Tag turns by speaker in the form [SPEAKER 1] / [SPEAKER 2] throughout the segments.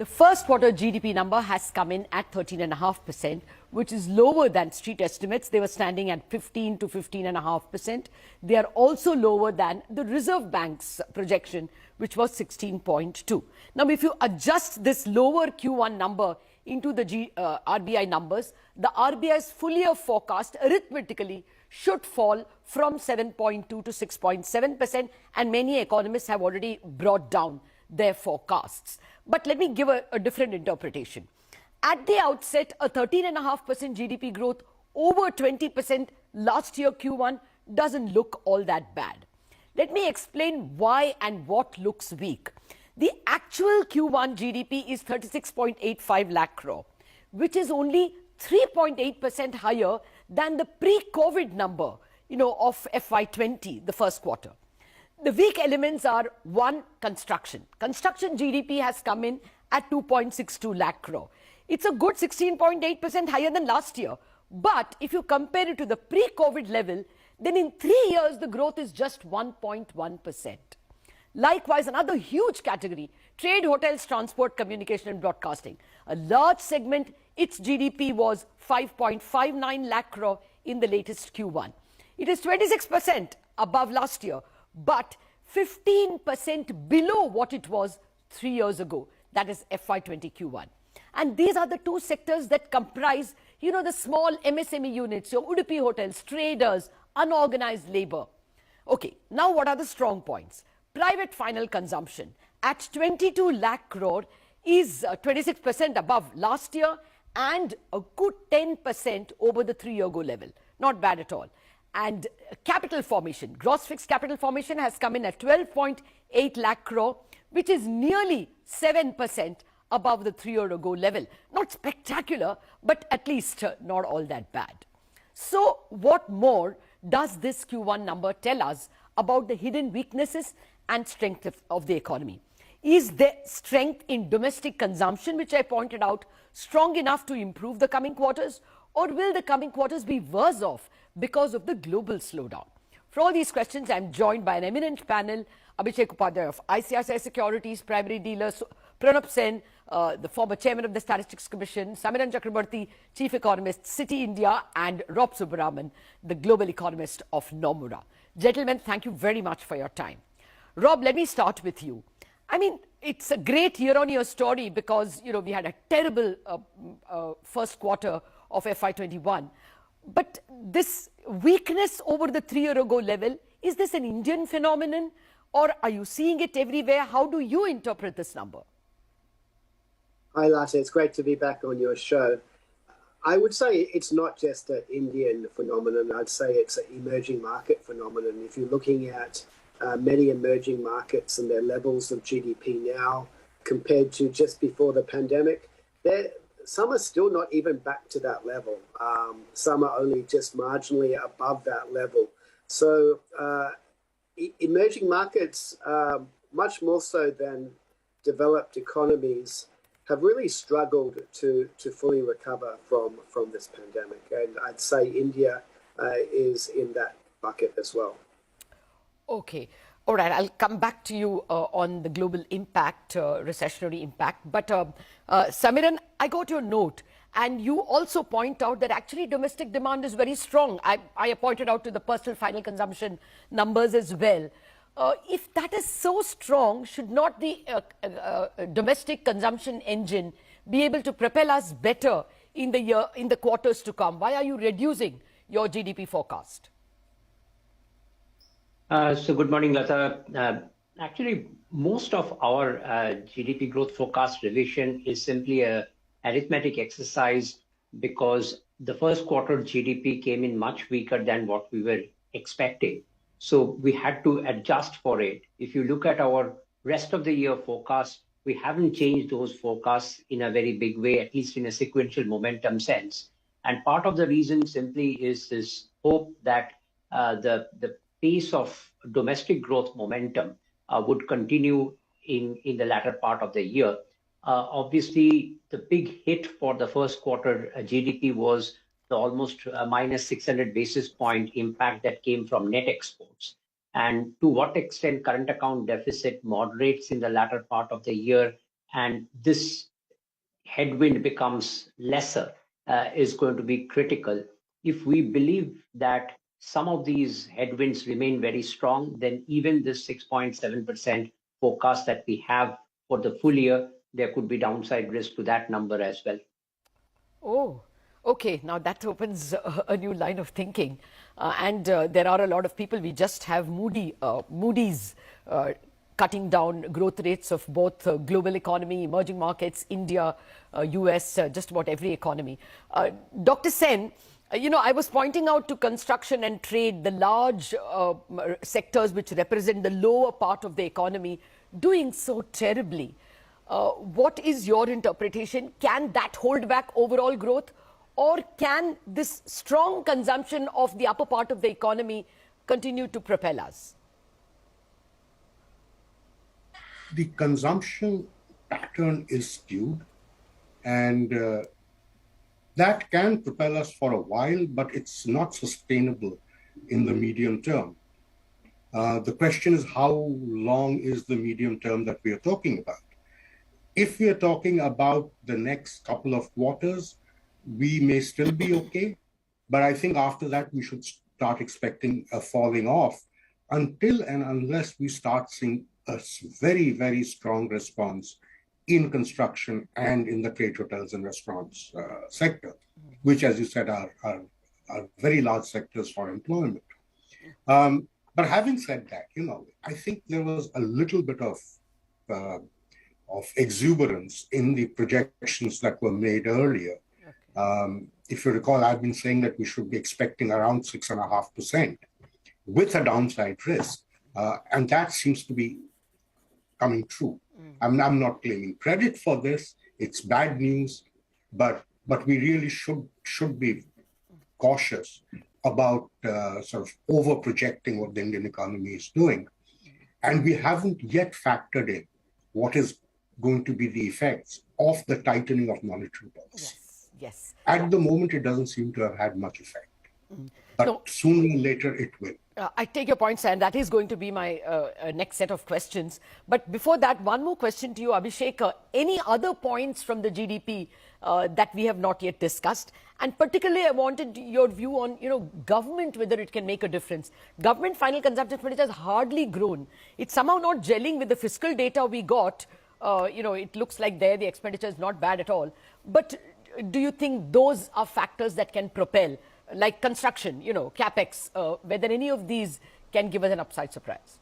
[SPEAKER 1] The first quarter GDP number has come in at 13.5%, which is lower than street estimates. They were standing at 15 to 15.5%. They are also lower than the Reserve Bank's projection, which was 16.2. Now, if you adjust this lower Q1 number into the RBI numbers, the RBI's full year forecast arithmetically should fall from 7.2 to 6.7%, and many economists have already brought down their forecasts. But let me give a different interpretation. At the outset, a 13.5% GDP growth over 20% last year Q1 doesn't look all that bad. Let me explain why and what looks weak. The actual Q1 GDP is 36.85 lakh crore, which is only 3.8% higher than the pre-COVID number, of FY20, the first quarter. The weak elements are: one, construction. Construction GDP has come in at 2.62 lakh crore. It's a good 16.8% higher than last year. But if you compare it to the pre-COVID level, then in 3 years, the growth is just 1.1%. Likewise, another huge category, trade, hotels, transport, communication and broadcasting. A large segment, its GDP was 5.59 lakh crore in the latest Q1. It is 26% above last year, but 15% below what it was 3 years ago, that is FY20 Q1. And these are the two sectors that comprise, the small MSME units, your Udupi hotels, traders, unorganized labor. Okay, now what are the strong points? Private final consumption at 22 lakh crore is 26% above last year and a good 10% over the 3 year ago level. Not bad at all. And capital formation, gross fixed capital formation has come in at 12.8 lakh crore, which is nearly 7% above the 3 year ago level. Not spectacular, but at least not all that bad. So what more does this Q1 number tell us about the hidden weaknesses and strength of the economy? Is there strength in domestic consumption, which I pointed out, strong enough to improve the coming quarters? Or will the coming quarters be worse off because of the global slowdown? For all these questions, I'm joined by an eminent panel: Abhishek Upadhyay of ICICI Securities, primary dealer; Pranab Sen, the former chairman of the Statistics Commission; Samiran Chakrabarti, chief economist, Citi India; and Rob Subramanian, the global economist of Nomura. Gentlemen, thank you very much for your time. Rob, let me start with you. I mean, it's a great year-on-year story because, we had a terrible first quarter of FY21. But this weakness over the 3 year ago level, is this an Indian phenomenon or are you seeing it everywhere? How do you interpret this number?
[SPEAKER 2] Hi, Latha. It's great to be back on your show. I would say it's not just an Indian phenomenon. I'd say it's an emerging market phenomenon. If you're looking at many emerging markets and their levels of GDP now compared to just before the pandemic, some are still not even back to that level. Some are only just marginally above that level. So emerging markets, much more so than developed economies, have really struggled to fully recover from this pandemic. And I'd say India is in that bucket as well.
[SPEAKER 1] Okay. All right. I'll come back to you on the global impact, recessionary impact. But Samiran, I got your note. And you also point out that actually domestic demand is very strong. I pointed out to the personal final consumption numbers as well. If that is so strong, should not the domestic consumption engine be able to propel us better in the quarters to come? Why are you reducing your GDP forecast?
[SPEAKER 3] So good morning, Latha. Actually, most of our GDP growth forecast revision is simply a arithmetic exercise because the first quarter GDP came in much weaker than what we were expecting. So we had to adjust for it. If you look at our rest of the year forecast, we haven't changed those forecasts in a very big way, at least in a sequential momentum sense. And part of the reason simply is this hope that the pace of domestic growth momentum would continue in the latter part of the year. Obviously, the big hit for the first quarter GDP was the almost minus 600 basis point impact that came from net exports. And to what extent current account deficit moderates in the latter part of the year, and this headwind becomes lesser is going to be critical. If we believe that some of these headwinds remain very strong, then even this 6.7% forecast that we have for the full year, there could be downside risk to that number as well.
[SPEAKER 1] Oh, okay. Now that opens a new line of thinking. And there are a lot of people. We just have Moody's cutting down growth rates of both global economy, emerging markets, India, US, just about every economy. Dr. Sen, I was pointing out to construction and trade, the large sectors which represent the lower part of the economy, doing so terribly. What is your interpretation? Can that hold back overall growth? Or can this strong consumption of the upper part of the economy continue to propel us?
[SPEAKER 4] The consumption pattern is skewed, and that can propel us for a while, but it's not sustainable in the medium term. The question is, how long is the medium term that we are talking about? If we are talking about the next couple of quarters, we may still be okay, but I think after that we should start expecting a falling off until and unless we start seeing a very, very strong response in construction and in the trade, hotels and restaurants sector, which, as you said, are very large sectors for employment. But having said that, I think there was a little bit of exuberance in the projections that were made earlier. Okay. If you recall, I've been saying that we should be expecting around 6.5% with a downside risk. And that seems to be coming true. I'm not claiming credit for this. It's bad news, but we really should be cautious about sort of over projecting what the Indian economy is doing. And we haven't yet factored in what is going to be the effects of the tightening of monetary policy.
[SPEAKER 1] Yes.
[SPEAKER 4] At the moment, it doesn't seem to have had much effect. But sooner or later, it will.
[SPEAKER 1] I take your point, and that is going to be my next set of questions. But before that, one more question to you, Abhishek. Any other points from the GDP that we have not yet discussed? And particularly, I wanted your view on, government, whether it can make a difference. Government final consumption expenditure has hardly grown. It's somehow not gelling with the fiscal data we got. It looks like the expenditure is not bad at all. But do you think those are factors that can propel, like construction, capex, whether any of these can give us an upside surprise?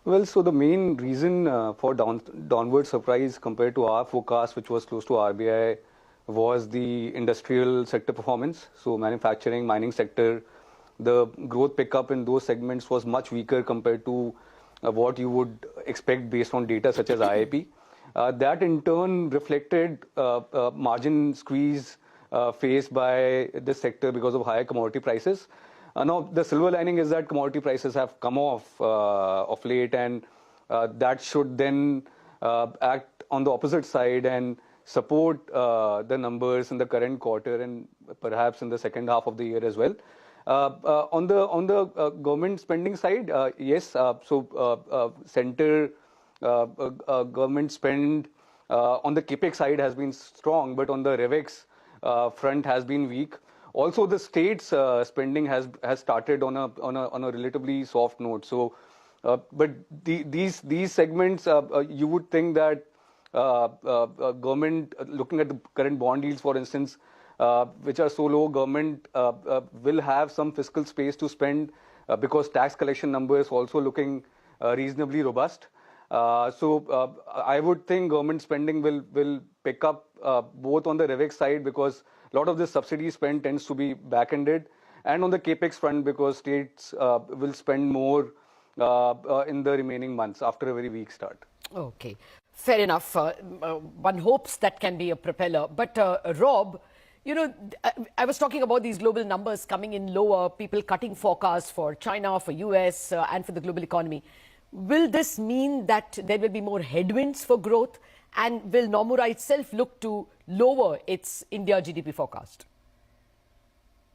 [SPEAKER 5] Well, so the main reason for downward surprise compared to our forecast, which was close to RBI, was the industrial sector performance. So manufacturing, mining sector, the growth pickup in those segments was much weaker compared to what you would expect based on data such as IIP. That in turn reflected margin squeeze faced by this sector because of higher commodity prices. Now, the silver lining is that commodity prices have come off of late, and that should then act on the opposite side and support the numbers in the current quarter and perhaps in the second half of the year as well. On the government spending side, yes, center government spend on the capex side has been strong, but on the revex front has been weak. Also, the states spending has started on a relatively soft note. So, but these segments, you would think that government, looking at the current bond yields, for instance, which are so low, government will have some fiscal space to spend because tax collection numbers also looking reasonably robust. So I would think government spending will pick up both on the revex side because a lot of this subsidy spend tends to be back-ended, and on the capex front because states will spend more in the remaining months after a very weak start.
[SPEAKER 1] Okay, fair enough. One hopes that can be a propeller. But Rob, I was talking about these global numbers coming in lower, people cutting forecasts for China, for US, and for the global economy. Will this mean that there will be more headwinds for growth, and will Nomura itself look to lower its India GDP forecast?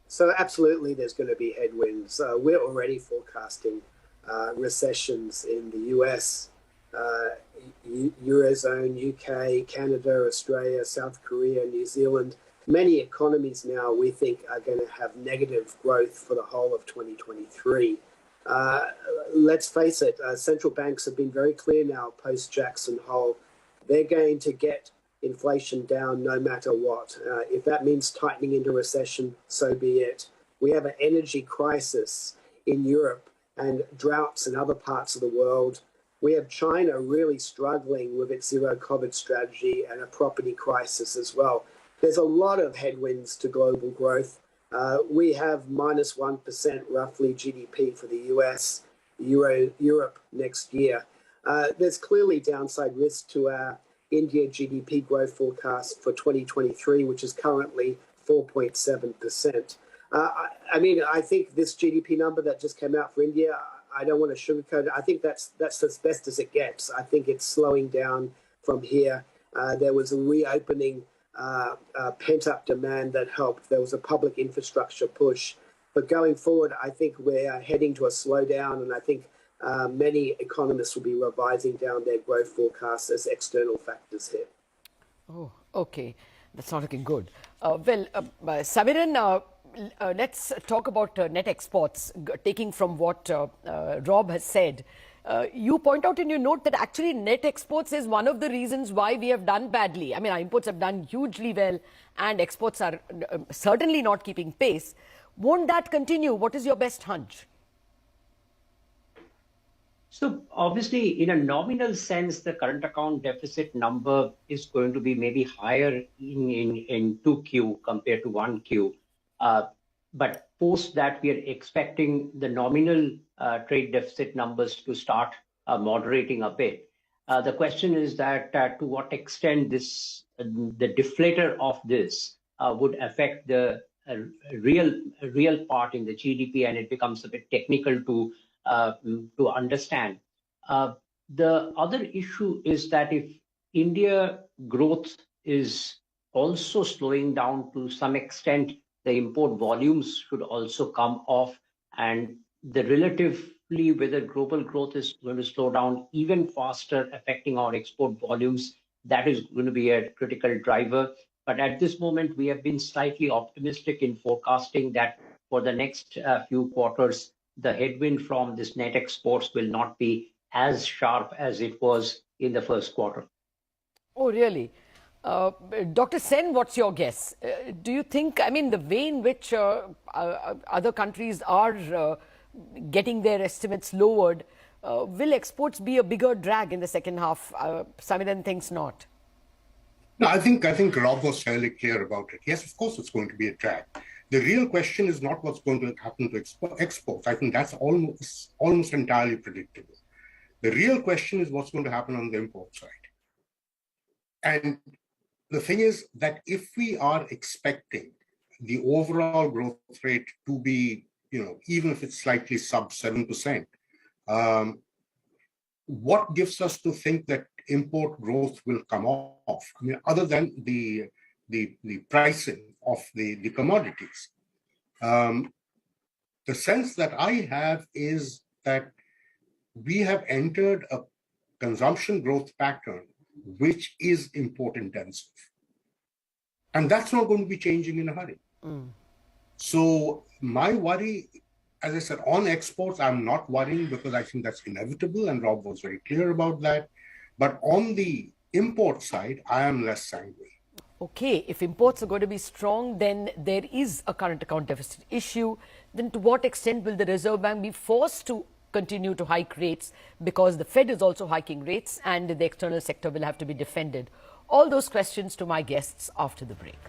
[SPEAKER 2] So absolutely there's going to be headwinds. We're already forecasting recessions in the US Eurozone, UK, Canada, Australia, South Korea, New Zealand. Many economies now we think are going to have negative growth for the whole of 2023. Let's face it, central banks have been very clear now post-Jackson Hole. They're going to get inflation down no matter what. If that means tightening into recession, so be it. We have an energy crisis in Europe and droughts in other parts of the world. We have China really struggling with its zero COVID strategy and a property crisis as well. There's a lot of headwinds to global growth. We have minus 1% roughly GDP for the US, Europe next year. There's clearly downside risk to our India GDP growth forecast for 2023, which is currently 4.7%. I think this GDP number that just came out for India, I don't want to sugarcoat it. I think that's as best as it gets. I think it's slowing down from here. There was a reopening, pent-up demand that helped. There was a public infrastructure push. But going forward, I think we're heading to a slowdown, and I think many economists will be revising down their growth forecasts as external factors hit. Oh,
[SPEAKER 1] okay. That's not looking good. Samiran, let's talk about net exports, taking from what Rob has said. You point out in your note that actually net exports is one of the reasons why we have done badly. I mean, our imports have done hugely well and exports are certainly not keeping pace. Won't that continue? What is your best hunch?
[SPEAKER 3] So obviously, in a nominal sense, the current account deficit number is going to be maybe higher in 2Q compared to 1Q. But post that, we are expecting the nominal trade deficit numbers to start moderating a bit. The question is that to what extent the deflator of this would affect the real part in the GDP, and it becomes a bit technical to understand. The other issue is that if India growth is also slowing down to some extent, the import volumes should also come off, and the relatively whether global growth is going to slow down even faster, affecting our export volumes. That is going to be a critical driver. But at this moment, we have been slightly optimistic in forecasting that for the next few quarters, the headwind from this net exports will not be as sharp as it was in the first quarter.
[SPEAKER 1] Oh, really? Dr. Sen, what's your guess? Do you think, I mean, the way in which other countries are getting their estimates lowered, will exports be a bigger drag in the second half? Samiran thinks not.
[SPEAKER 4] No, I think Rob was fairly clear about it. Yes, of course, it's going to be a drag. The real question is not what's going to happen to exports. I think that's almost entirely predictable. The real question is what's going to happen on the import side. And the thing is that if we are expecting the overall growth rate to be, even if it's slightly sub 7%, what gives us to think that import growth will come off? I mean, other than the pricing of the commodities. The sense that I have is that we have entered a consumption growth pattern which is import intensive. And that's not going to be changing in a hurry. So my worry, as I said, on exports, I'm not worrying because I think that's inevitable, and Rob was very clear about that. But on the import side, I am less sanguine.
[SPEAKER 1] Okay, if imports are going to be strong, then there is a current account deficit issue. Then to what extent will the Reserve Bank be forced to continue to hike rates, because the Fed is also hiking rates and the external sector will have to be defended? All those questions to my guests after the break.